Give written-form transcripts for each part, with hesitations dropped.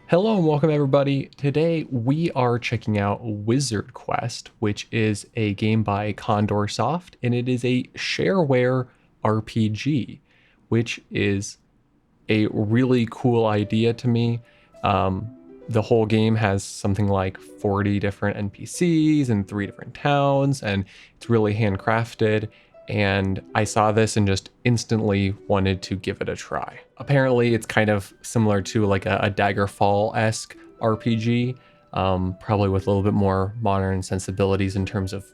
Hello and welcome everybody. Today we are checking out Wizzerd Quest, which is a game by Condor Soft, and it is a shareware RPG, which is a really cool idea to me. The whole game has something like 40 different NPCs and 3 different towns, and it's really handcrafted. And I saw this and just instantly wanted to give it a try. Apparently, it's kind of similar to like a Daggerfall-esque RPG, probably with a little bit more modern sensibilities in terms of,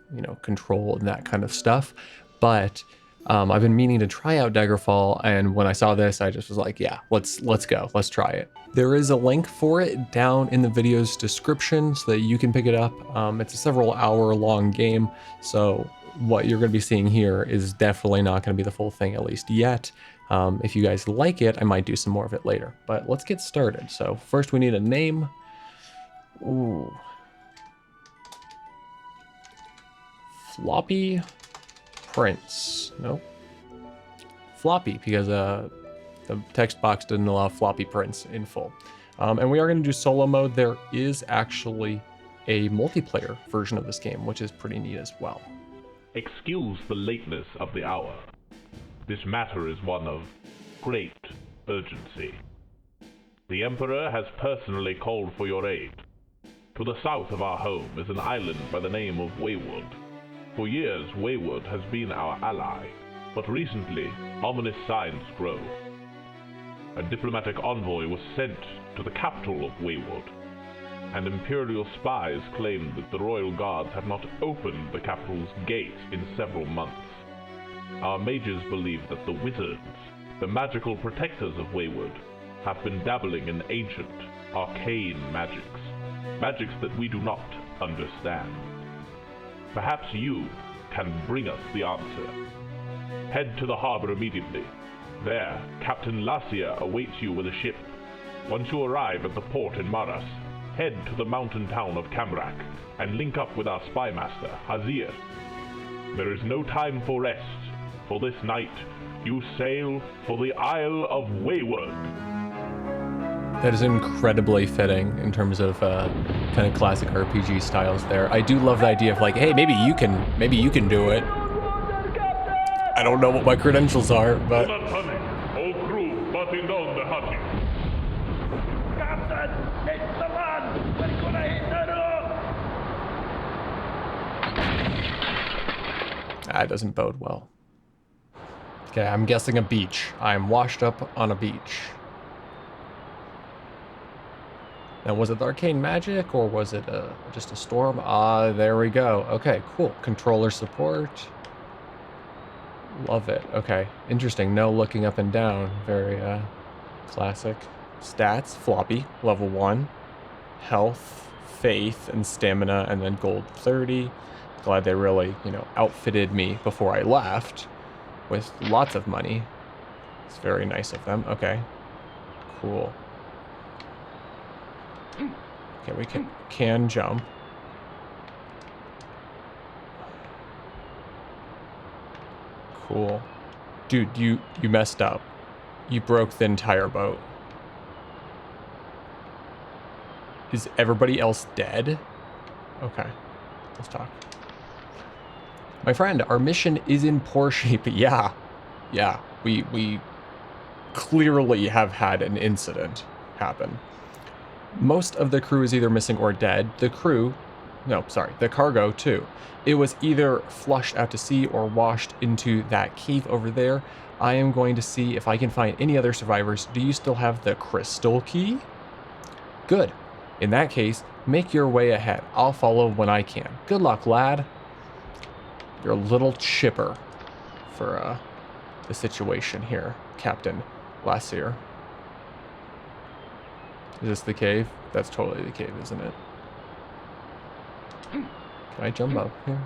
control and that kind of stuff. But I've been meaning to try out Daggerfall, and when I saw this, I just was like, yeah, let's go, let's try it. There is a link for it down in the video's description so that you can pick it up. It's a several hour long game, so what you're going to be seeing here is definitely not going to be the full thing, at least yet. If you guys like it, I might do some more of it later, but let's get started. So first we need a name. Ooh. Floppy Prince. Nope. Floppy, because the text box didn't allow floppy prints in full. And we are going to do solo mode. There is actually a multiplayer version of this game, which is pretty neat as well. Excuse the lateness of the hour. This matter is one of great urgency. The Emperor has personally called for your aid. To the south of our home is an island by the name of Wayward. For years, Wayward has been our ally, but recently, ominous signs grow. A diplomatic envoy was sent to the capital of Wayward, and Imperial spies claim that the Royal Guards have not opened the capital's gates in several months. Our mages believe that the Wizards, the magical protectors of Wayward, have been dabbling in ancient, arcane magics that we do not understand. Perhaps you can bring us the answer. Head to the harbor immediately. There, Captain Lacia awaits you with a ship. Once you arrive at the port in Maras, head to the mountain town of Camrac and link up with our Spymaster, Hazir. There is no time for rest. For this night, you sail for the Isle of Wayward. That is incredibly fitting in terms of kind of classic RPG styles there. I do love the idea of like, hey, maybe you can do it. I don't know what my credentials are, but... Do not panic. All crew buttoned on the hatches. Captain, it's the land! We're gonna hit the rock! That doesn't bode well. Okay, I'm guessing a beach. I'm washed up on a beach. Now, was it the arcane magic, or was it just a storm? Ah, there we go. Okay, cool. Controller support. Love it. Okay, interesting. No looking up and down. Very classic. Stats, floppy, level 1. Health, faith, and stamina, and then gold 30. Glad they really, outfitted me before I left with lots of money. It's very nice of them. Okay, cool. Okay, we can jump. Cool. Dude, you messed up. You broke the entire boat. Is everybody else dead? Okay, let's talk. My friend, our mission is in poor shape. Yeah, we clearly have had an incident happen. Most of the crew is either missing or dead. The cargo too. It was either flushed out to sea or washed into that cave over there. I am going to see if I can find any other survivors. Do you still have the crystal key? Good. In that case, make your way ahead. I'll follow when I can. Good luck, lad. You're a little chipper for the situation here, Captain Lassier. Is this the cave? That's totally the cave, isn't it? Can I jump up here?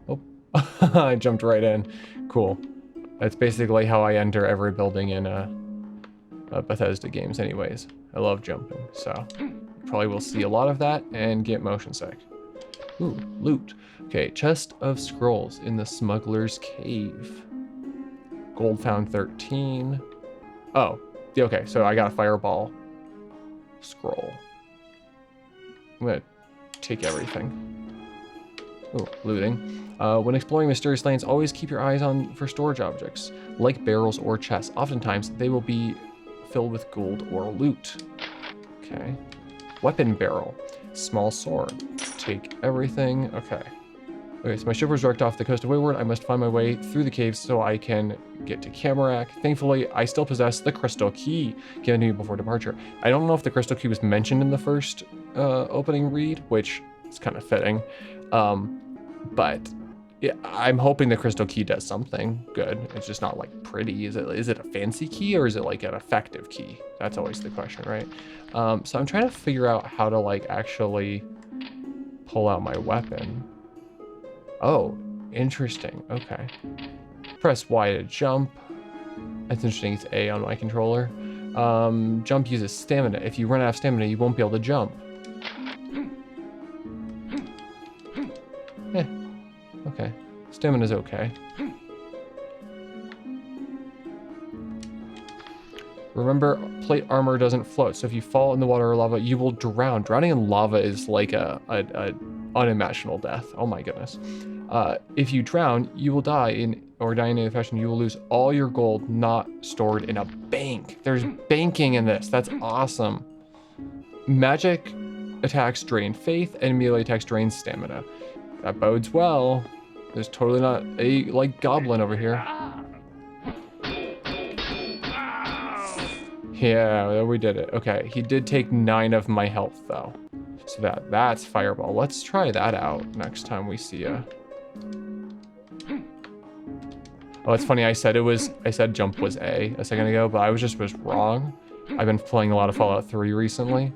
Oh, I jumped right in. Cool. That's basically how I enter every building in Bethesda games anyways. I love jumping, so probably will see a lot of that and get motion sick. Ooh, loot. Okay, chest of scrolls in the Smuggler's Cave. Gold found 13. Oh, okay, so I got a fireball. scroll. I'm gonna take everything. Oh, looting. When exploring mysterious lanes, always keep your eyes on for storage objects, like barrels or chests. Oftentimes, they will be filled with gold or loot. Okay. Weapon barrel. Small sword. Take everything. Okay. Okay, so my ship was wrecked off the coast of Wayward. I must find my way through the caves so I can get to Camrac. Thankfully, I still possess the crystal key given to me before departure. I don't know if the crystal key was mentioned in the first opening read, which is kind of fitting. But yeah, I'm hoping the crystal key does something good. It's just not like pretty. Is it a fancy key or is it like an effective key? That's always the question, right? So I'm trying to figure out how to like actually pull out my weapon. Oh, interesting. Okay. Press Y to jump. That's interesting. It's A on my controller. Jump uses stamina. If you run out of stamina, you won't be able to jump. Eh. Okay. Stamina's okay. Remember, plate armor doesn't float, so if you fall in the water or lava, you will drown. Drowning in lava is like a unimaginable death. Oh my goodness. If you drown, you will die in any fashion. You will lose all your gold not stored in a bank. There's banking in this. That's awesome. Magic attacks drain faith, and melee attacks drain stamina. That bodes well. There's totally not a like goblin over here. Yeah, we did it. Okay, he did take 9 of my health though. So that's fireball. Let's try that out next time we see ya. Oh, it's funny. I said jump was A second ago, but I was wrong. I've been playing a lot of Fallout 3 recently,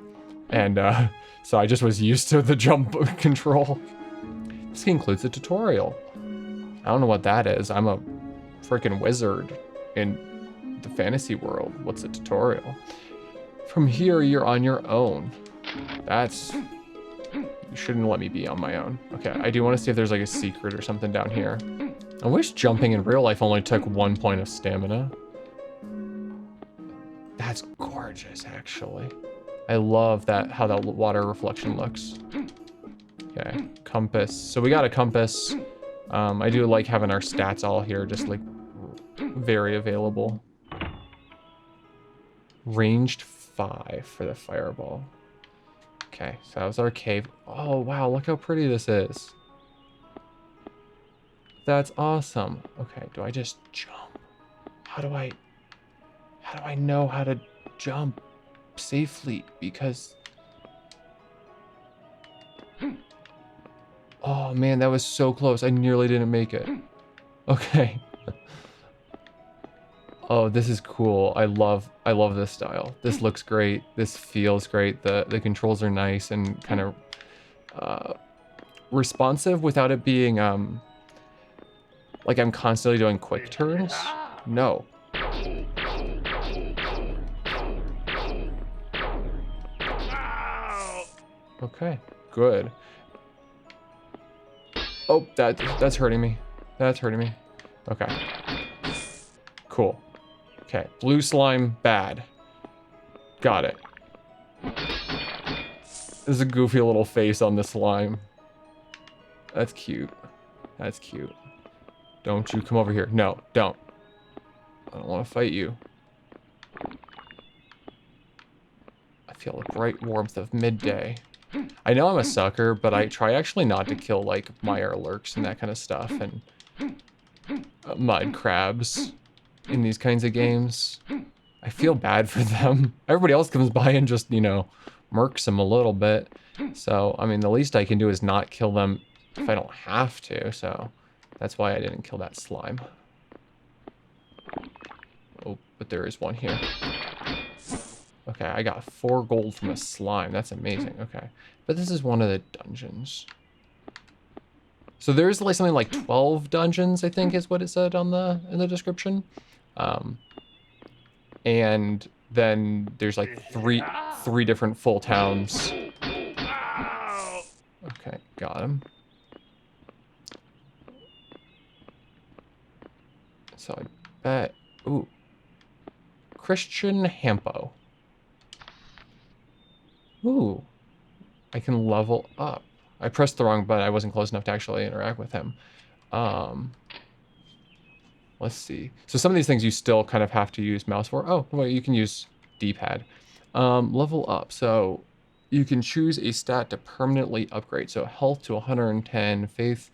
and so I just was used to the jump control. This concludes the tutorial. I don't know what that is. I'm a freaking wizard in the fantasy world. What's a tutorial? From here, you're on your own. You shouldn't let me be on my own. Okay, I do want to see if there's like a secret or something down here. I wish jumping in real life only took 1 point of stamina. That's gorgeous, actually. I love how that water reflection looks. Okay, compass. So we got a compass. I do like having our stats all here, just like very available. Ranged 5 for the fireball. Okay, so that was our cave. Oh, wow, look how pretty this is. That's awesome. Okay, do I just jump? How do I know how to jump safely? Because... Oh man, that was so close. I nearly didn't make it. Okay. Oh, this is cool. I love this style. This looks great. This feels great. The controls are nice and kind of responsive without it being like I'm constantly doing quick turns. No. Okay, good. Oh, that's hurting me. That's hurting me. Okay. Cool. Okay, blue slime, bad. Got it. There's a goofy little face on the slime. That's cute. That's cute. Don't you come over here. No, don't. I don't want to fight you. I feel the bright warmth of midday. I know I'm a sucker, but I try actually not to kill, like, mire lurks and that kind of stuff, and mud crabs in these kinds of games. I feel bad for them. Everybody else comes by and just, you know, murks them a little bit. So, I mean, the least I can do is not kill them if I don't have to, so that's why I didn't kill that slime. Oh, but there is one here. Okay, I got 4 gold from a slime. That's amazing. Okay. But this is one of the dungeons. So there's like something like 12 dungeons, I think is what it said on in the description. And then there's like three different full towns. Okay, got him. So I bet, ooh, Christian Hampo. Ooh, I can level up. I pressed the wrong button. I wasn't close enough to actually interact with him. Um, let's see. So some of these things you still kind of have to use mouse for. Oh, wait, you can use D-pad. Level up. So you can choose a stat to permanently upgrade. So health to 110, faith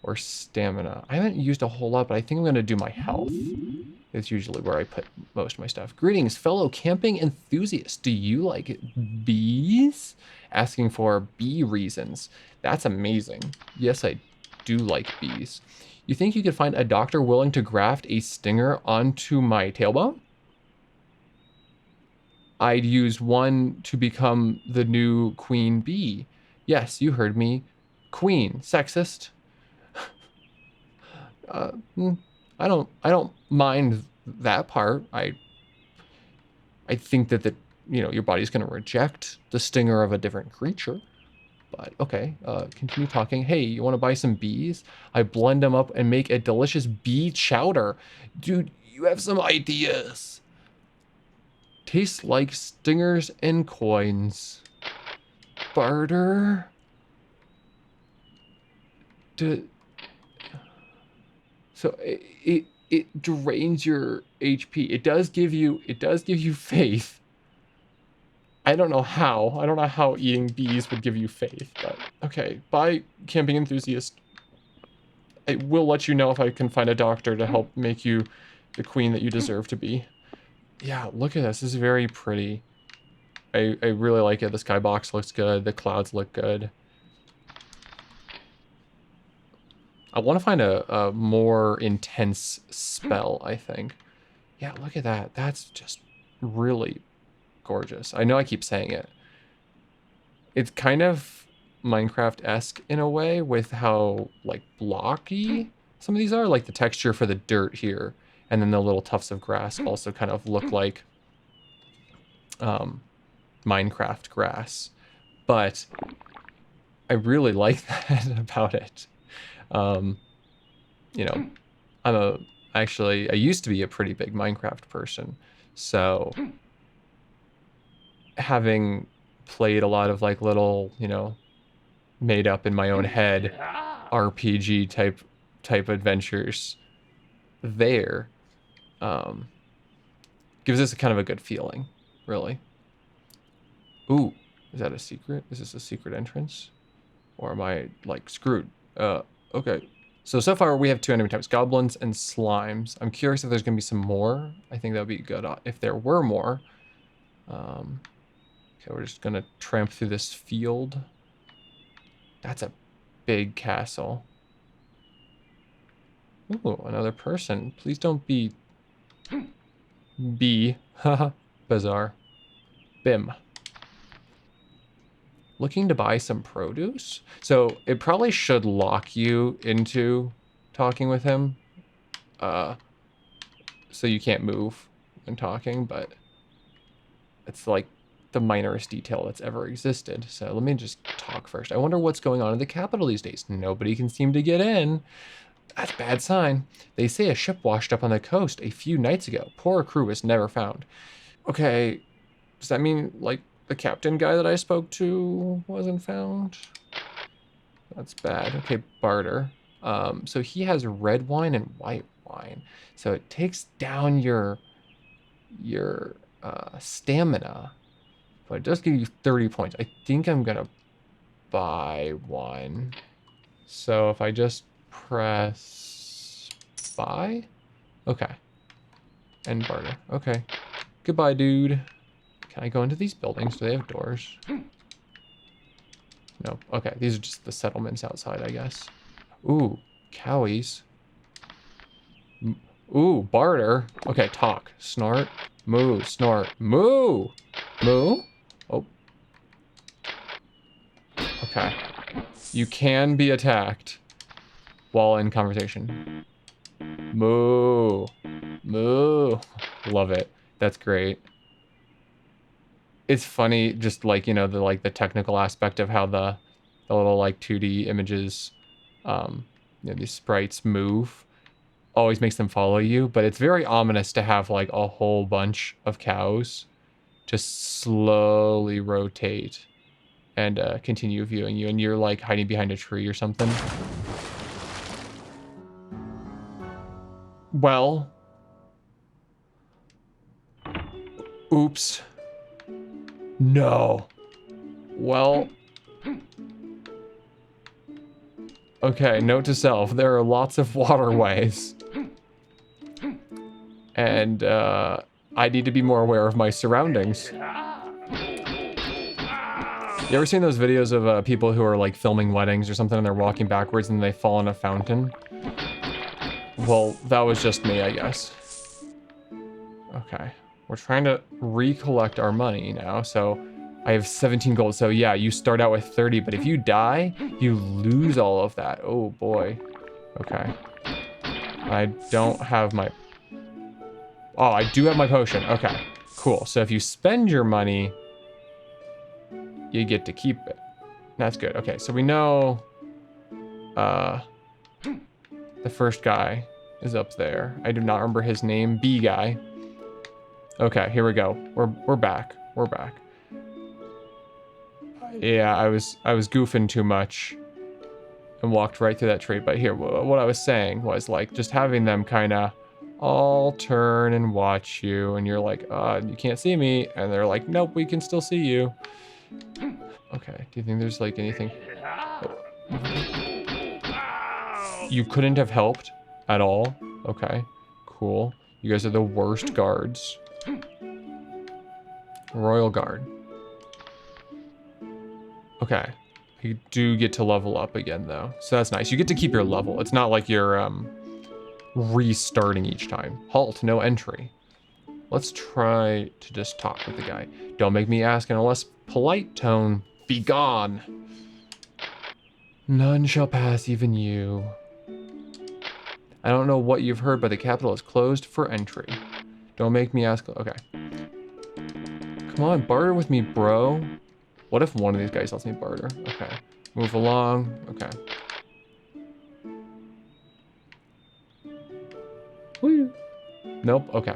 or stamina. I haven't used a whole lot, but I think I'm going to do my health. It's usually where I put most of my stuff. Greetings, fellow camping enthusiasts. Do you like bees? Asking for bee reasons. That's amazing. Yes, I do like bees. You think you could find a doctor willing to graft a stinger onto my tailbone? I'd use one to become the new queen bee. Yes, you heard me. Queen, sexist. Uh, mm, I don't mind that part. I think that your body's going to reject the stinger of a different creature. But okay, continue talking. Hey, you want to buy some bees? I blend them up and make a delicious bee chowder. Dude, you have some ideas. Tastes like stingers and coins. Barter? So it drains your HP. It does give you faith. I don't know how. I don't know how eating bees would give you faith, but okay. Bye, camping enthusiast. I will let you know if I can find a doctor to help make you the queen that you deserve to be. Yeah, look at this. This is very pretty. I really like it. The skybox looks good. The clouds look good. I want to find a more intense spell, I think. Yeah, look at that. That's just really gorgeous. I know I keep saying it. It's kind of Minecraft-esque in a way with how, like, blocky some of these are. Like, the texture for the dirt here, and then the little tufts of grass also kind of look like Minecraft grass. But I really like that about it. You know, I used to be a pretty big Minecraft person, so having played a lot of like little, made up in my own head RPG type adventures there, gives us a kind of a good feeling, really. Ooh, is that a secret? Is this a secret entrance? Or am I, like, screwed? Okay. So far we have two enemy types, goblins and slimes. I'm curious if there's going to be some more. I think that would be good if there were more. Okay, we're just going to tramp through this field. That's a big castle. Ooh, another person. Please don't be... Haha. Bizarre. Bim. Looking to buy some produce? So it probably should lock you into talking with him. So you can't move when talking, but it's like the minorest detail that's ever existed. So let me just talk first. I wonder what's going on in the capital these days. Nobody can seem to get in. That's a bad sign. They say a ship washed up on the coast a few nights ago. Poor crew was never found. Okay, does that mean, like, the captain guy that I spoke to wasn't found? That's bad. Okay, barter. So he has red wine and white wine. So it takes down your stamina, but it does give you 30 points. I think I'm gonna buy one. So if I just press buy, okay, and barter. Okay, goodbye, dude. Can I go into these buildings? Do they have doors? No. Okay, these are just the settlements outside, I guess. Ooh, cowies. Ooh, barter. Okay, talk. Snort. Moo. Snort. Moo. Moo. Oh. Okay. You can be attacked while in conversation. Moo. Moo. Love it. That's great. It's funny, just like, the technical aspect of how the little like 2D images, these sprites move, always makes them follow you. But it's very ominous to have like a whole bunch of cows just slowly rotate and continue viewing you, and you're like hiding behind a tree or something. Well, oops. No. Well, okay, note to self, there are lots of waterways. And I need to be more aware of my surroundings. You ever seen those videos of people who are like filming weddings or something and they're walking backwards and they fall in a fountain? Well, that was just me, I guess. Okay, we're trying to recollect our money now, so I have 17 gold. So yeah, you start out with 30, but if you die, you lose all of that. Oh boy. Okay. I don't have my... Oh, I do have my potion. Okay, cool. So if you spend your money, you get to keep it. That's good. Okay, so we know the first guy is up there. I do not remember his name. B guy. Okay, here we go. We're back. We're back. Yeah, I was goofing too much and walked right through that tree. But here, what I was saying was like just having them kind of all turn and watch you, and you're like, you can't see me, and they're like, nope, we can still see you. Okay, do you think there's like anything? You couldn't have helped at all? Okay, cool. You guys are the worst guards. Royal Guard. Okay, you do get to level up again though, so that's nice. You get to keep your level. It's not like you're restarting each time. Halt, no entry. Let's try to just talk with the guy. Don't make me ask in a less polite tone. Be gone. None shall pass, even you. I don't know what you've heard, but the capital is closed for entry. Don't make me ask. Okay. Come on, barter with me, bro. What if one of these guys lets me barter? Okay. Move along. Okay. Woo. Nope. Okay.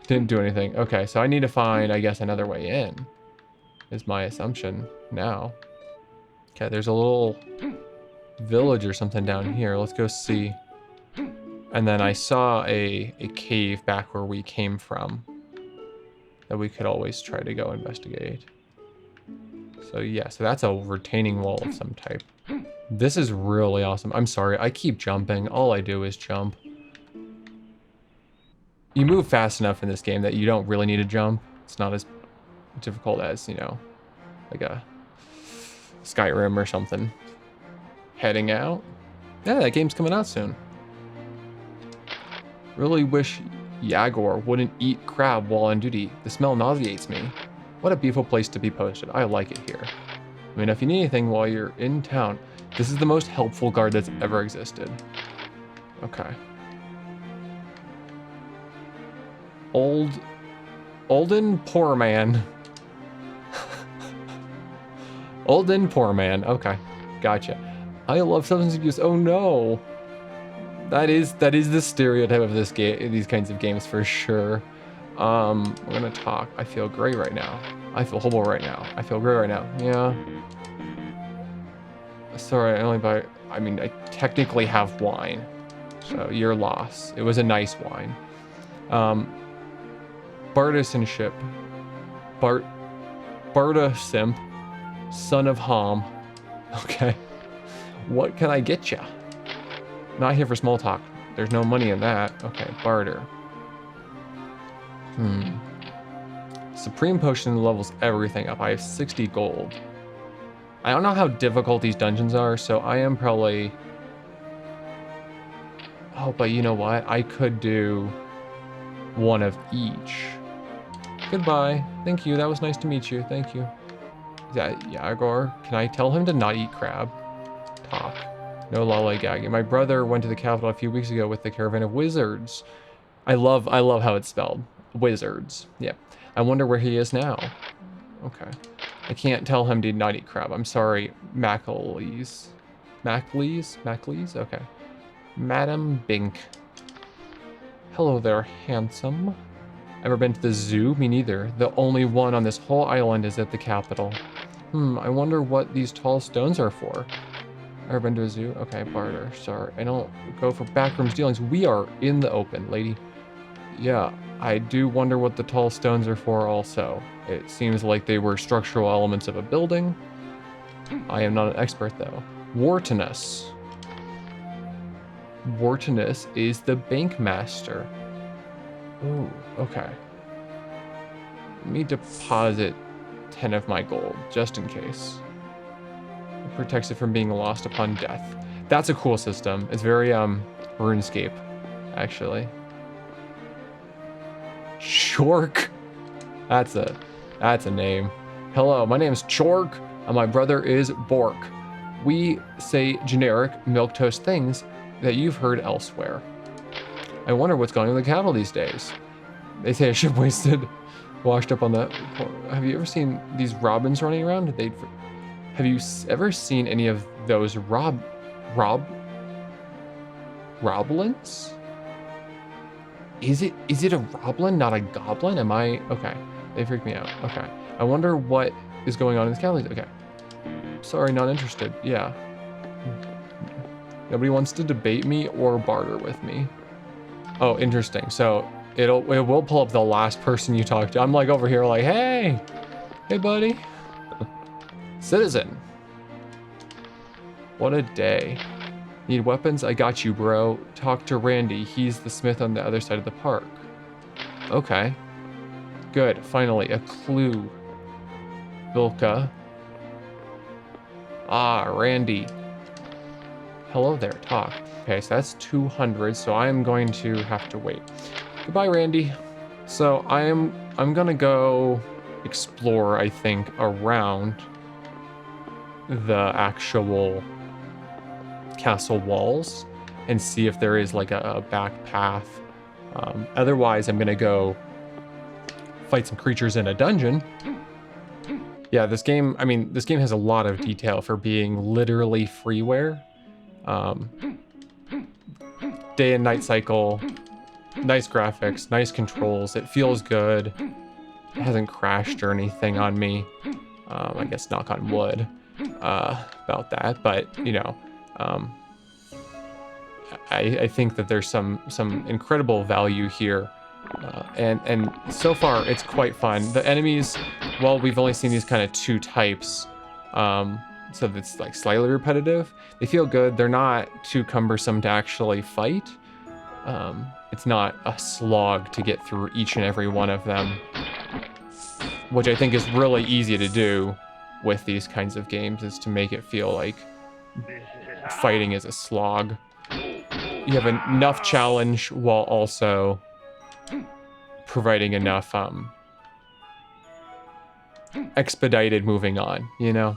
Didn't do anything. Okay, so I need to find, I guess, another way in. Is my assumption now. Okay, there's a little village or something down here. Let's go see. And then I saw a cave back where we came from that we could always try to go investigate. So yeah, so that's a retaining wall of some type. This is really awesome. I'm sorry, I keep jumping. All I do is jump. You move fast enough in this game that you don't really need to jump. It's not as difficult as, you know, like a Skyrim or something. Heading out. Yeah, that game's coming out soon. Really wish Jaguar wouldn't eat crab while on duty. The smell nauseates me. What a beautiful place to be posted. I like it here. I mean, if you need anything while you're in town, this is the most helpful guard that's ever existed. Okay. Olden Poor Man. Olden Poor Man. Okay, gotcha. I love substance abuse. Oh no. That is the stereotype of this game, these kinds of games for sure. We're gonna talk. I feel great right now. I feel horrible right now. I feel great right now. Yeah. Sorry, I mean, I technically have wine. So your loss. It was a nice wine. Bartisanship. Barta Simp. Son of Ham. Okay. What can I get ya? Not here for small talk. There's no money in that. Okay, barter. Supreme Potion levels everything up. I have 60 gold. I don't know how difficult these dungeons are, so I am probably... Oh, but you know what? I could do one of each. Goodbye. Thank you. That was nice to meet you. Thank you. Is that Jaguar? Can I tell him to not eat crab? Talk. No lollygagging. My brother went to the capital a few weeks ago with the caravan of wizards. I love how it's spelled. Wizards. Yep. I wonder where he is now. Okay. I can't tell him to not eat crab. I'm sorry, Macleese. Macleese? Okay. Madam Bink. Hello there, handsome. Ever been to the zoo? Me neither. The only one on this whole island is at the capital. I wonder what these tall stones are for. Ever been to a zoo? Okay, barter. Sorry, I don't go for backroom dealings. We are in the open, lady. Yeah, I do wonder what the tall stones are for also. It seems like they were structural elements of a building. I am not an expert though. Whartonus. Whartonus is the bank master. Ooh, okay. Let me deposit 10 of my gold, just in case. It protects it from being lost upon death. That's a cool system. It's very, RuneScape, actually. Chork. That's a name. Hello, my name's Chork, and my brother is Bork. We say generic milquetoast things that you've heard elsewhere. I wonder what's going on in the capital these days. They say a ship washed up on the... Have you ever seen these robins running around? Have you ever seen any of those roblins? Is it a roblin, not a goblin? Am I... Okay, they freaked me out. Okay, I wonder what is going on in this capital. Okay, sorry, not interested. Yeah. Nobody wants to debate me or barter with me. Oh, interesting. So it will pull up the last person you talk to. I'm like over here like, hey, buddy. Citizen. What a day. Need weapons? I got you, bro. Talk to Randy. He's the smith on the other side of the park. Okay. Good. Finally, a clue. Vilka. Ah, Randy. Hello there, talk. Okay, so that's 200, so I am going to have to wait. Goodbye, Randy. So I'm gonna go explore, I think, around the actual castle walls and see if there is like a back path. Otherwise, I'm gonna go fight some creatures in a dungeon. Yeah, this game has a lot of detail for being literally freeware. Day and night cycle, nice graphics, nice controls. It feels good. It hasn't crashed or anything on me. I guess knock on wood about that, but you know, I think that there's some incredible value here, and so far it's quite fun. The enemies, well, we've only seen these kind of two types, so that's like slightly repetitive. They feel good. They're not too cumbersome to actually fight. It's not a slog to get through each and every one of them, which I think is really easy to do with these kinds of games, is to make it feel like fighting is a slog. You have enough challenge while also providing enough expedited moving on, you know?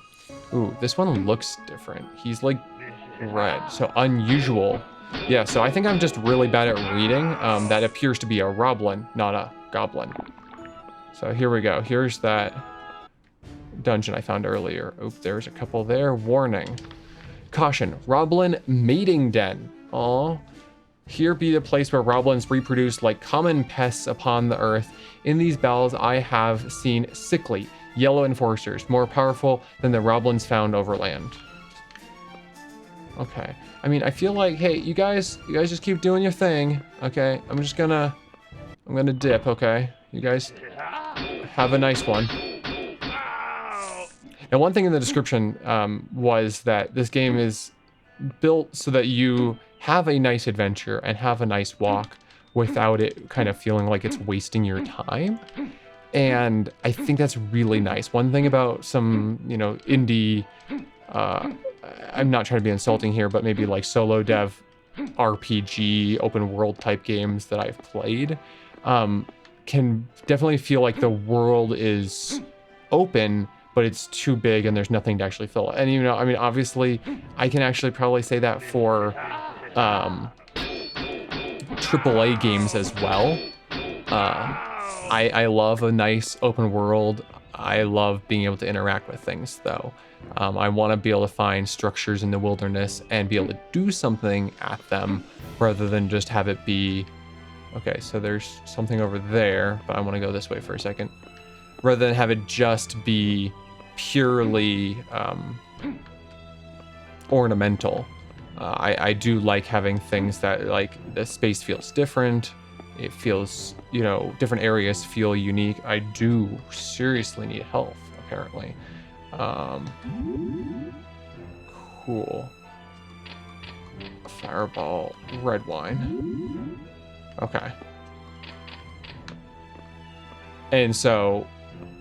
Ooh, this one looks different. He's like red, so unusual. Yeah, so I think I'm just really bad at reading. That appears to be a roblin, not a goblin. So here we go. Here's that dungeon I found earlier. Oop, there's a couple there. Warning. Caution, roblin mating den. Aw. Here be the place where roblins reproduce like common pests upon the earth. In these battles, I have seen sickly, yellow enforcers, more powerful than the roblins found overland. Okay. I mean, I feel like, hey, you guys just keep doing your thing, okay? I'm gonna dip, okay? You guys have a nice one. Now, one thing in the description was that this game is built so that you have a nice adventure and have a nice walk without it kind of feeling like it's wasting your time. And I think that's really nice. One thing about some, you know, indie, I'm not trying to be insulting here, but maybe like solo dev RPG, open world type games that I've played, can definitely feel like the world is open, but it's too big and there's nothing to actually fill it. And, you know, I mean, obviously, I can actually probably say that for AAA games as well. I love a nice open world. I love being able to interact with things, though. I want to be able to find structures in the wilderness and be able to do something at them rather than just have it be, okay, so there's something over there, but I want to go this way for a second. Rather than have it just be purely ornamental. I do like having things that, like, the space feels different. It feels, you know, different areas feel unique. I do seriously need health, apparently. Cool. Fireball, red wine. Okay. And so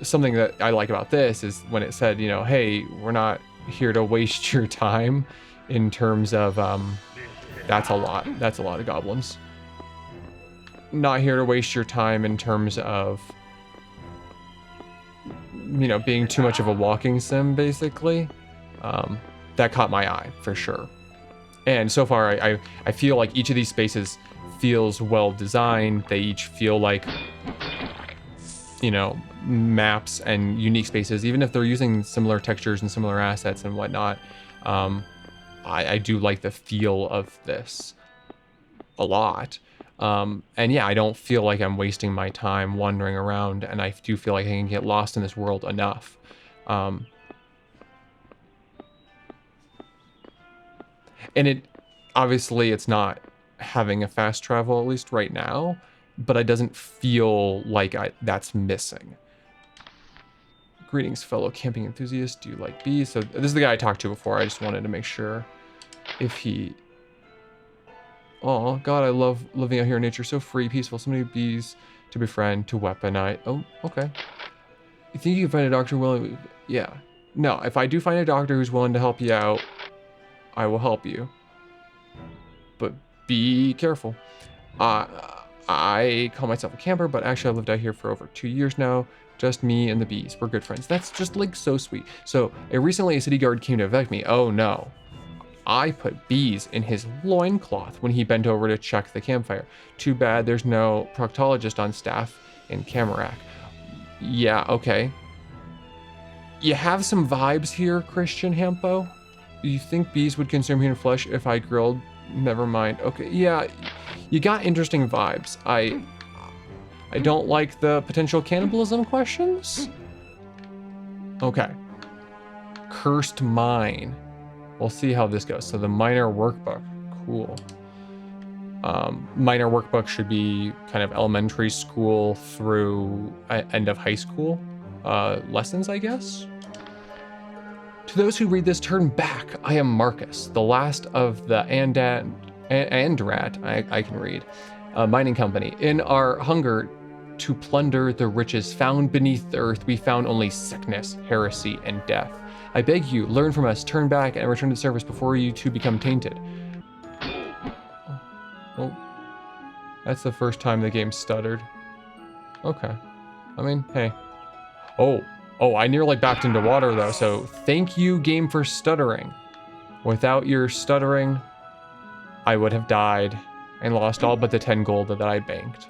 something that I like about this is when it said, you know, hey, we're not here to waste your time in terms of, that's a lot of goblins. Not here to waste your time in terms of, you know, being too much of a walking sim, basically. That caught my eye for sure. And so far, I feel like each of these spaces feels well designed. They each feel like, you know, maps and unique spaces, even if they're using similar textures and similar assets and whatnot. I do like the feel of this a lot. And yeah, I don't feel like I'm wasting my time wandering around, and I do feel like I can get lost in this world enough. And it, obviously, it's not having a fast travel, at least right now, but it doesn't feel like that's missing. Greetings, fellow camping enthusiasts. Do you like bees? So this is the guy I talked to before. I just wanted to make sure if he... Oh, God, I love living out here in nature. So free, peaceful. So many bees to befriend, to weaponize. Oh, okay. You think you can find a doctor willing... Yeah. No, if I do find a doctor who's willing to help you out, I will help you. But be careful. I call myself a camper, but actually I've lived out here for over 2 years now. Just me and the bees. We're good friends. That's just, like, so sweet. So, recently a city guard came to evict me. Oh, no. I put bees in his loincloth when he bent over to check the campfire. Too bad there's no proctologist on staff in Camrac. Yeah, okay. You have some vibes here, Christian Hampo? You think bees would consume human flesh if I grilled? Never mind. Okay, yeah, you got interesting vibes. I don't like the potential cannibalism questions. Okay. Cursed mine. We'll see how this goes. So the minor workbook. Cool. Minor workbook should be kind of elementary school through end of high school lessons, I guess. To those who read this, turn back. I am Marcus, the last of the Andrat, I can read, mining company. In our hunger to plunder the riches found beneath the earth, we found only sickness, heresy, and death. I beg you, learn from us, turn back, and return to service before you too become tainted. Oh, that's the first time the game stuttered. Okay. I mean, hey. Oh, I nearly backed into water though, so thank you, game, for stuttering. Without your stuttering, I would have died and lost all but the 10 gold that I banked.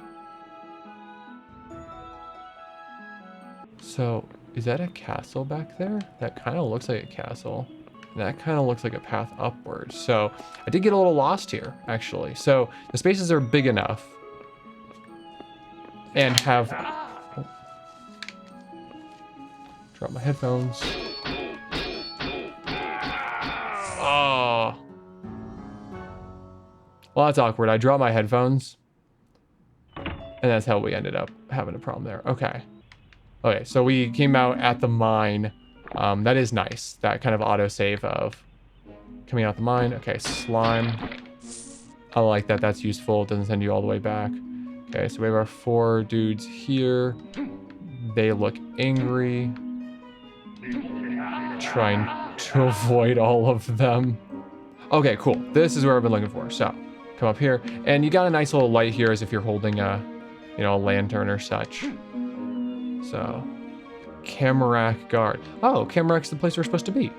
So, is that a castle back there? That kind of looks like a castle. That kind of looks like a path upward. So, I did get a little lost here, actually. So, the spaces are big enough and have... Oh. Drop my headphones. Oh. Well, that's awkward. I dropped my headphones. And that's how we ended up having a problem there. Okay. Okay, so we came out at the mine. That is nice. That kind of autosave of coming out the mine. Okay, slime. I like that. That's useful. It doesn't send you all the way back. Okay, so we have our 4 dudes here. They look angry. Trying to avoid all of them. Okay, cool. This is where I've been looking for. So, come up here. And you got a nice little light here as if you're holding a, you know, a lantern or such. So, Camrac guard. Oh, Camrac's the place we're supposed to be.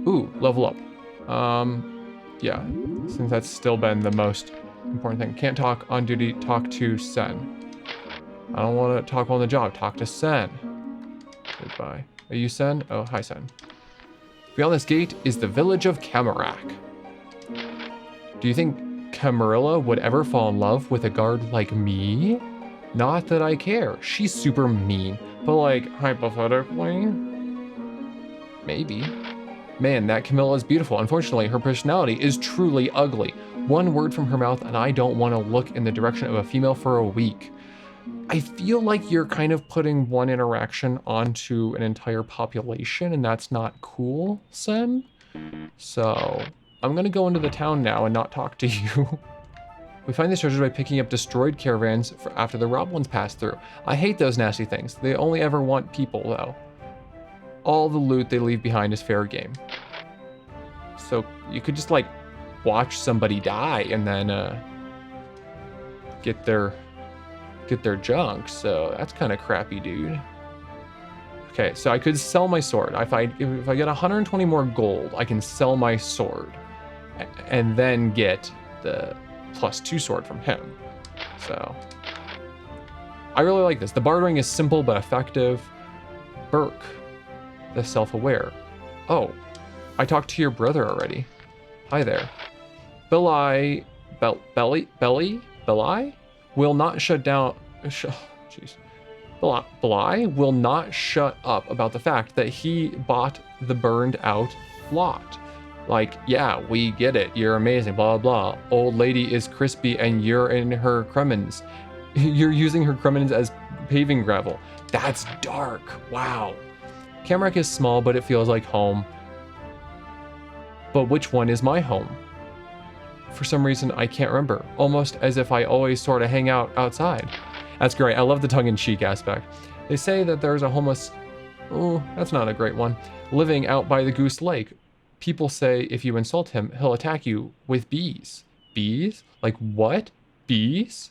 Ooh, level up. Yeah, since that's still been the most important thing. Can't talk on duty, talk to Sen. I don't want to talk on the job, talk to Sen. Goodbye. Are you Sen? Oh, hi Sen. Beyond this gate is the village of Camrac. Do you think Camarilla would ever fall in love with a guard like me? Not that I care. She's super mean. But like, hypothetically, Maybe. Man, that Camilla is beautiful. Unfortunately, her personality is truly ugly. One word from her mouth and I don't want to look in the direction of a female for a week. I feel like you're kind of putting one interaction onto an entire population, and that's not cool, Sen. So I'm gonna go into the town now and not talk to you. We find these treasures by picking up destroyed caravans after the robbed ones pass through. I hate those nasty things. They only ever want people, though. All the loot they leave behind is fair game. So you could just like watch somebody die and then get their junk. So that's kind of crappy, dude. Okay, so I could sell my sword. If I get 120 more gold, I can sell my sword and then get the +2 sword from him. So I really like this. The bartering is simple but effective. Burke, the self-aware. Oh, I talked to your brother already. Hi there. Belli will not shut down. Jeez. Belli will not shut up about the fact that he bought the burned out lot. Like, yeah, we get it. You're amazing, blah, blah. Old lady is crispy and you're in her cremins. You're using her cremins as paving gravel. That's dark. Wow. Camrac is small, but it feels like home. But which one is my home? For some reason, I can't remember. Almost as if I always sort of hang out outside. That's great. I love the tongue-in-cheek aspect. They say that there's a homeless... Oh, that's not a great one. Living out by the Goose Lake. People say if you insult him, he'll attack you with bees. Bees? Like what? Bees?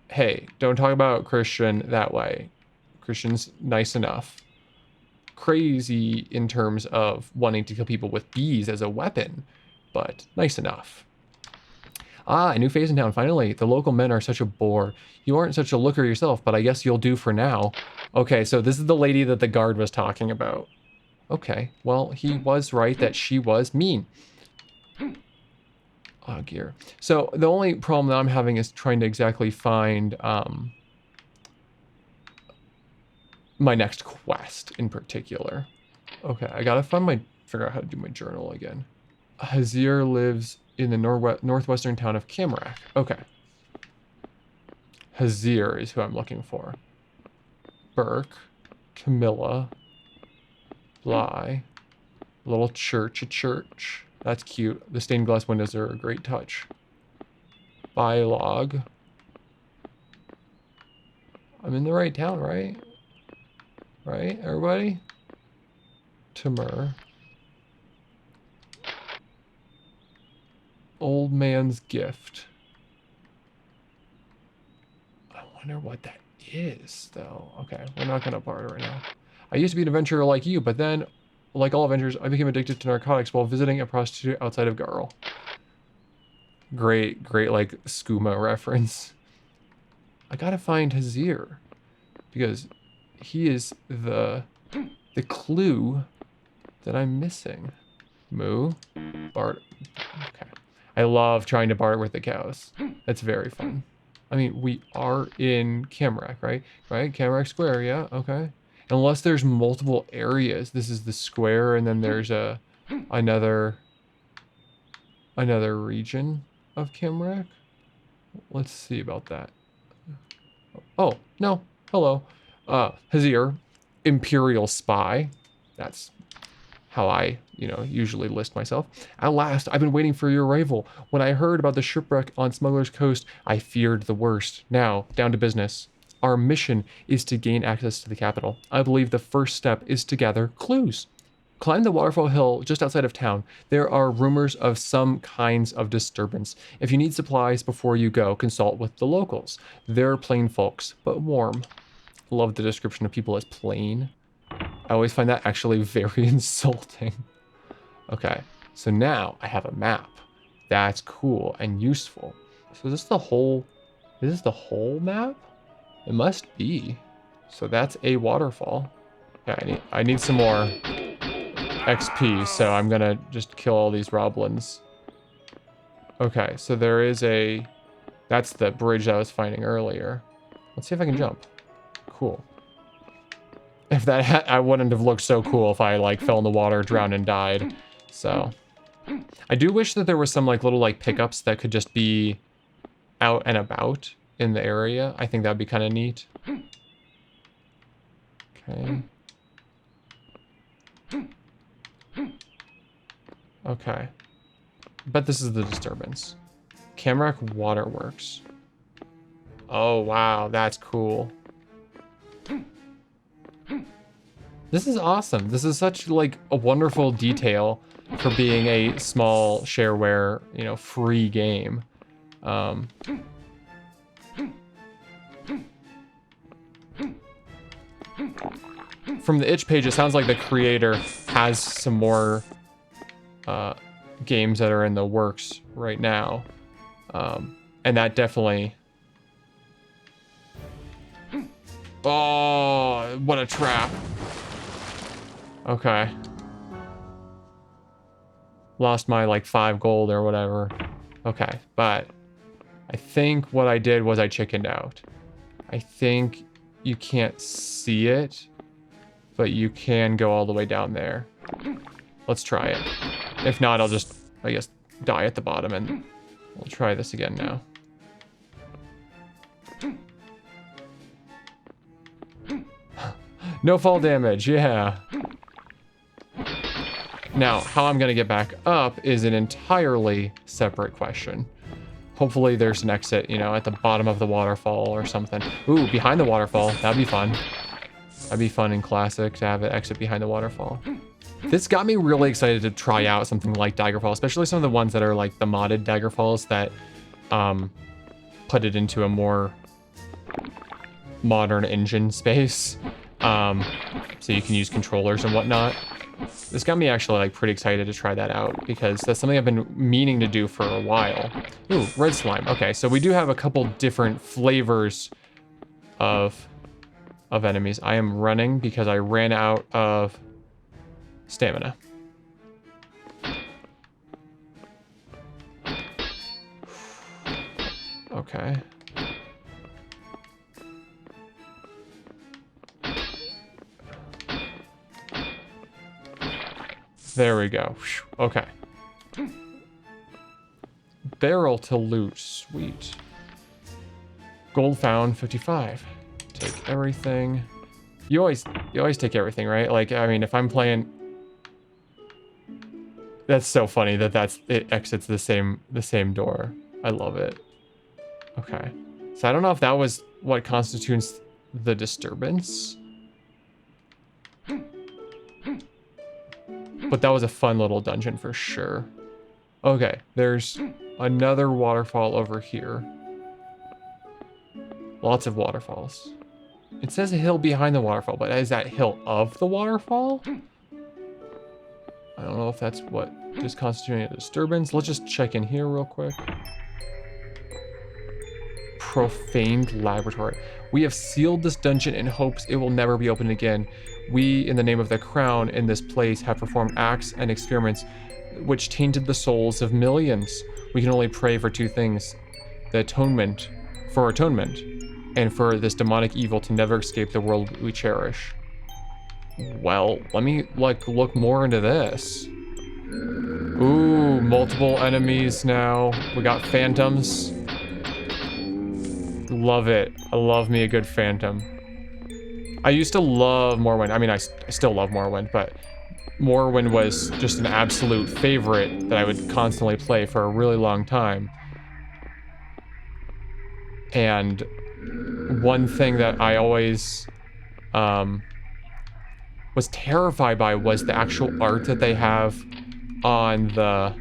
Hey, don't talk about Christian that way. Christian's nice enough. Crazy in terms of wanting to kill people with bees as a weapon, but nice enough. Ah, a new phase in town, finally. The local men are such a bore. You aren't such a looker yourself, but I guess you'll do for now. Okay, so this is the lady that the guard was talking about. Okay, well, he was right that she was mean. Oh, gear. So the only problem that I'm having is trying to exactly find my next quest in particular. Okay, I gotta figure out how to do my journal again. Hazir lives in the northwestern town of Camrac. Okay. Hazir is who I'm looking for. Burke, Camilla, Bly, little church, a church. That's cute. The stained glass windows are a great touch. Bylog. I'm in the right town, right? Right, everybody? Timur. Old man's gift. I wonder what that is, though. Okay, we're not gonna barter right now. I used to be an adventurer like you, but then, like all adventurers, I became addicted to narcotics while visiting a prostitute outside of Garl. Great, like, skooma reference. I gotta find Hazir, because he is the clue that I'm missing. Moo. Bart. Okay. I love trying to barter with the cows. That's very fun. I mean, we are in Camrac, right? Right? Camrac Square, yeah, okay. Unless there's multiple areas. This is the square, and then there's another region of Camrac. Let's see about that. Oh, no. Hello. Hazir, Imperial Spy. That's how I, usually list myself. At last, I've been waiting for your arrival. When I heard about the shipwreck on Smuggler's Coast, I feared the worst. Now, down to business. Our mission is to gain access to the capital. I believe the first step is to gather clues. Climb the waterfall hill just outside of town. There are rumors of some kinds of disturbance. If you need supplies before you go, consult with the locals. They're plain folks, but warm. Love the description of people as plain. I always find that actually very insulting. Okay, so now I have a map. That's cool and useful. So is this the whole map? It must be. So that's a waterfall. Yeah, I need some more XP, so I'm gonna just kill all these roblins. Okay, so there is that's the bridge I was finding earlier. Let's see if I can jump. Cool. If that I wouldn't have looked so cool if I like fell in the water, drowned, and died. So I do wish that there was some like little like pickups that could just be out and about in the area. I think that'd be kind of neat. Okay. Okay. Bet this is the disturbance. Camrac Waterworks. Oh, wow. That's cool. This is awesome. This is such like a wonderful detail for being a small shareware, you know, free game. From the itch page, it sounds like the creator has some more games that are in the works right now. And that definitely... Oh, what a trap. Okay. Lost my like 5 gold or whatever. Okay, but I think what I did was I chickened out. I think you can't see it, but you can go all the way down there. Let's try it. If not, I'll just, I guess, die at the bottom, and we'll try this again now. No fall damage, yeah. Now, how I'm gonna get back up is an entirely separate question. Hopefully there's an exit, you know, at the bottom of the waterfall or something. Ooh, behind the waterfall, that'd be fun. That'd be fun and classic to have an exit behind the waterfall. This got me really excited to try out something like Daggerfall, especially some of the ones that are like the modded Daggerfalls that put it into a more modern engine space. So you can use controllers and whatnot. This got me actually like pretty excited to try that out because that's something I've been meaning to do for a while. Ooh, red slime. Okay, so we do have a couple different flavors of enemies. I am running because I ran out of stamina. Okay. There we go. Okay. Barrel to loot. Sweet. Gold found 55. Take everything. You always take everything, right? Like, I mean, if I'm playing... That's so funny that it exits the same door. I love it. Okay. So I don't know if that was what constitutes the disturbance. But that was a fun little dungeon for sure. Okay, there's another waterfall over here. Lots of waterfalls. It says a hill behind the waterfall, but is that hill of the waterfall? I don't know if that's what is constituting a disturbance. Let's just check in here real quick. Profaned Laboratory. We have sealed this dungeon in hopes it will never be opened again. We, in the name of the crown in this place, have performed acts and experiments which tainted the souls of millions. We can only pray for 2 things. For atonement, and for this demonic evil to never escape the world we cherish. Well, let me, like, look more into this. Ooh, multiple enemies now. We got phantoms. Love it. I love me a good phantom. I used to love Morrowind. I mean, I still love Morrowind, but Morrowind was just an absolute favorite that I would constantly play for a really long time. And one thing that I always was terrified by was the actual art that they have on the...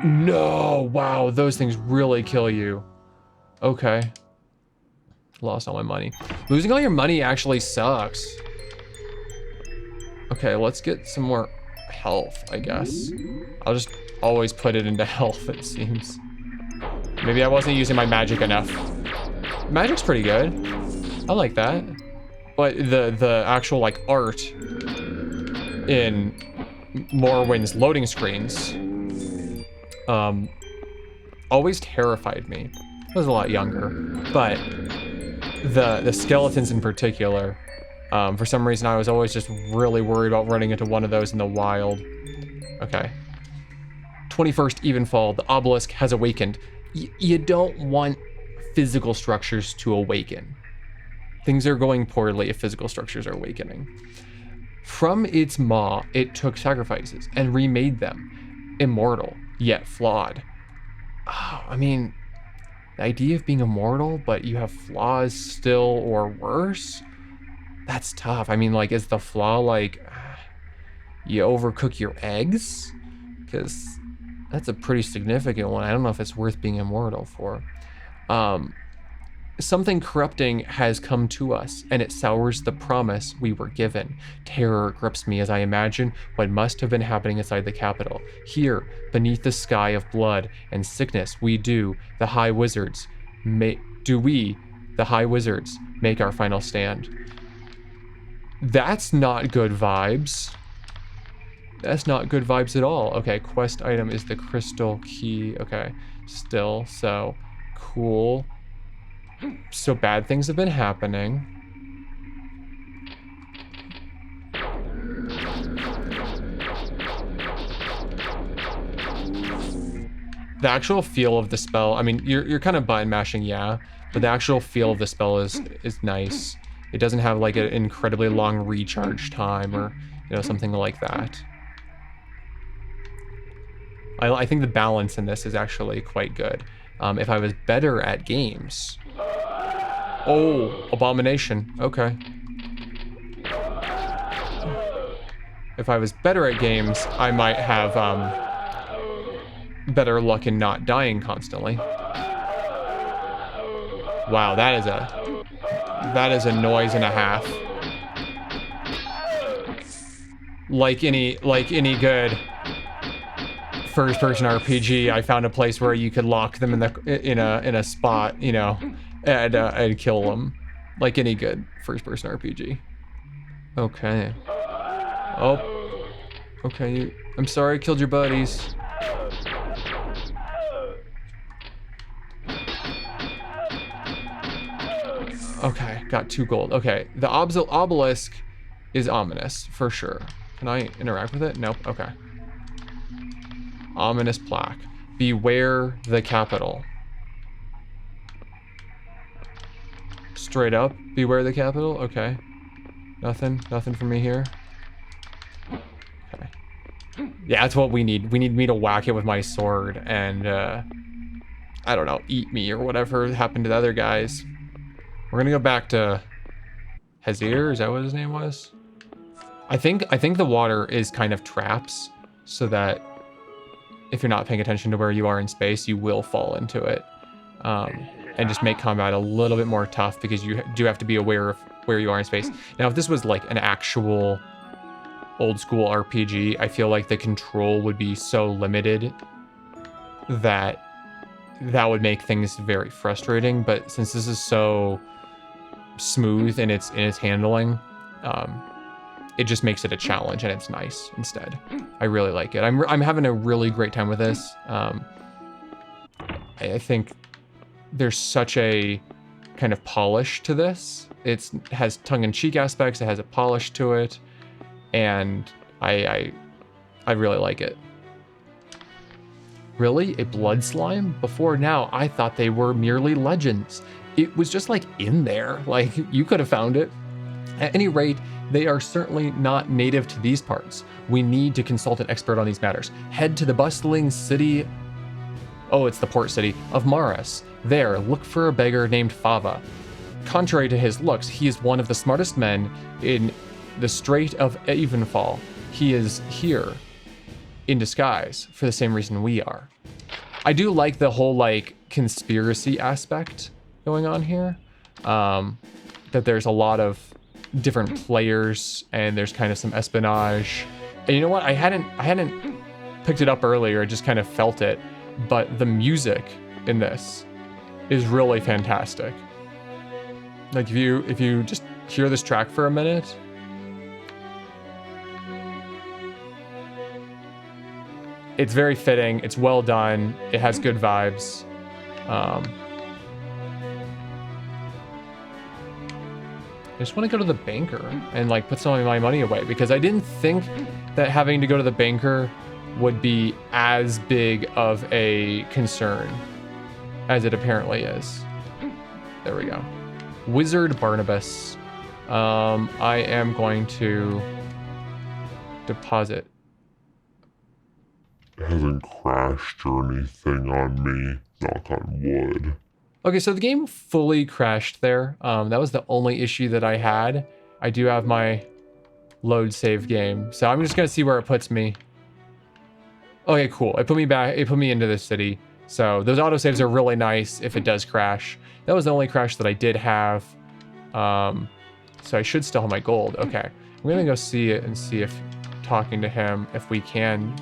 No! Wow, those things really kill you. Okay. Lost all my money. Losing all your money actually sucks. Okay, let's get some more health, I guess. I'll just always put it into health, it seems. Maybe I wasn't using my magic enough. Magic's pretty good. I like that. But the actual, like, art in Morrowind's loading screens always terrified me. I was a lot younger, but the skeletons in particular. For some reason, I was always just really worried about running into one of those in the wild. Okay. 21st Evenfall, the obelisk has awakened. You don't want physical structures to awaken. Things are going poorly if physical structures are awakening. From its maw, it took sacrifices and remade them. Immortal, yet flawed. Oh, I mean, the idea of being immortal, but you have flaws still or worse? That's tough. I mean, like, is the flaw like you overcook your eggs? Because that's a pretty significant one. I don't know if it's worth being immortal for. Something corrupting has come to us, and it sours the promise we were given. Terror grips me as I imagine what must have been happening inside the capital. Here, beneath the sky of blood and sickness, we do, the High Wizards, make our final stand. That's not good vibes. That's not good vibes at all. Okay, quest item is the crystal key. Okay, still, so cool. So bad things have been happening. The actual feel of the spell, I mean, you're kind of button mashing, yeah, but the actual feel of the spell is nice. It doesn't have like an incredibly long recharge time or, you know, something like that. I think the balance in this is actually quite good. If I was better at games... Oh, abomination. Okay. If I was better at games, I might have better luck in not dying constantly. Wow, that is a noise and a half. Like any good first-person RPG, I found a place where you could lock them in a spot, you know, and kill them, like any good first-person RPG. Okay. Oh. Okay. I'm sorry I killed your buddies. Okay, got 2 gold. Okay, the obelisk is ominous for sure. Can I interact with it? Nope. Okay. Ominous plaque. Beware the capital. Straight up, beware the capital. Okay. Nothing for me here. Okay. Yeah, that's what we need. We need me to whack it with my sword and, I don't know, eat me or whatever happened to the other guys. We're gonna go back to Hazir, is that what his name was? I think the water is kind of traps, so that if you're not paying attention to where you are in space, you will fall into it. And just make combat a little bit more tough because you do have to be aware of where you are in space. Now, if this was like an actual old school RPG, I feel like the control would be so limited that would make things very frustrating. But since this is so smooth in its handling, it just makes it a challenge, and it's nice instead. I really like it. I'm having a really great time with this. I think there's such a kind of polish to this. It has tongue-in-cheek aspects. It has a polish to it, and I really like it. Really? A blood slime? Before now, I thought they were merely legends. It was just like in there. Like, you could have found it. At any rate, they are certainly not native to these parts. We need to consult an expert on these matters. Head to the bustling city... Oh, it's the port city of Maras. There, look for a beggar named Fava. Contrary to his looks, he is one of the smartest men in the Strait of Evenfall. He is here in disguise for the same reason we are. I do like the whole, like, conspiracy aspect going on here. That there's a lot of different players, and there's kind of some espionage. And you know what? I hadn't picked it up earlier. I just kind of felt it. But the music in this is really fantastic. Like, if you just hear this track for a minute, it's very fitting. It's well done. It has good vibes. I just want to go to the banker and like put some of my money away because I didn't think that having to go to the banker would be as big of a concern as it apparently is. There we go. Wizzerd Barnabas. I am going to deposit. It hasn't crashed or anything on me, knock on wood. Okay, so the game fully crashed there. That was the only issue that I had. I do have my load save game, so I'm just gonna see where it puts me. Okay, cool. It put me back. It put me into the city. So those autosaves are really nice if it does crash. That was the only crash that I did have. So I should still have my gold. Okay, I'm gonna go see it and see if talking to him, if we can.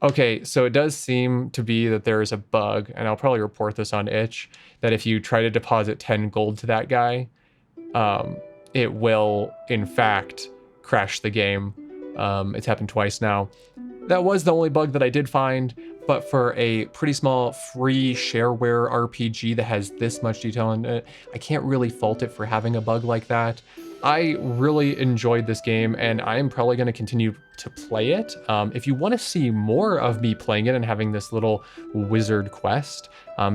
Okay, so it does seem to be that there is a bug, and I'll probably report this on itch, that if you try to deposit 10 gold to that guy, it will, in fact, crash the game. It's happened twice now. That was the only bug that I did find, but for a pretty small free shareware RPG that has this much detail in it, I can't really fault it for having a bug like that. I really enjoyed this game, and I'm probably going to continue to play it. If you want to see more of me playing it and having this little Wizzerd quest,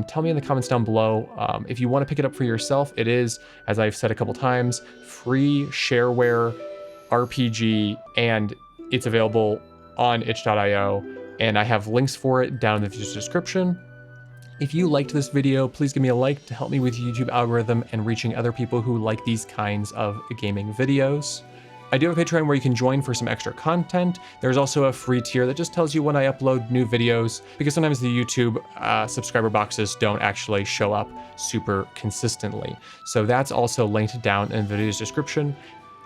tell me in the comments down below. If you want to pick it up for yourself, it is, as I've said a couple times, free shareware RPG, and it's available on itch.io, and I have links for it down in the video description. If you liked this video, please give me a like to help me with the YouTube algorithm and reaching other people who like these kinds of gaming videos. I do have a Patreon where you can join for some extra content. There's also a free tier that just tells you when I upload new videos, because sometimes the YouTube subscriber boxes don't actually show up super consistently. So that's also linked down in the video's description.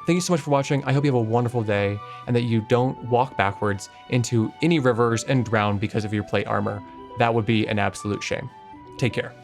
Thank you so much for watching. I hope you have a wonderful day and that you don't walk backwards into any rivers and drown because of your plate armor. That would be an absolute shame. Take care.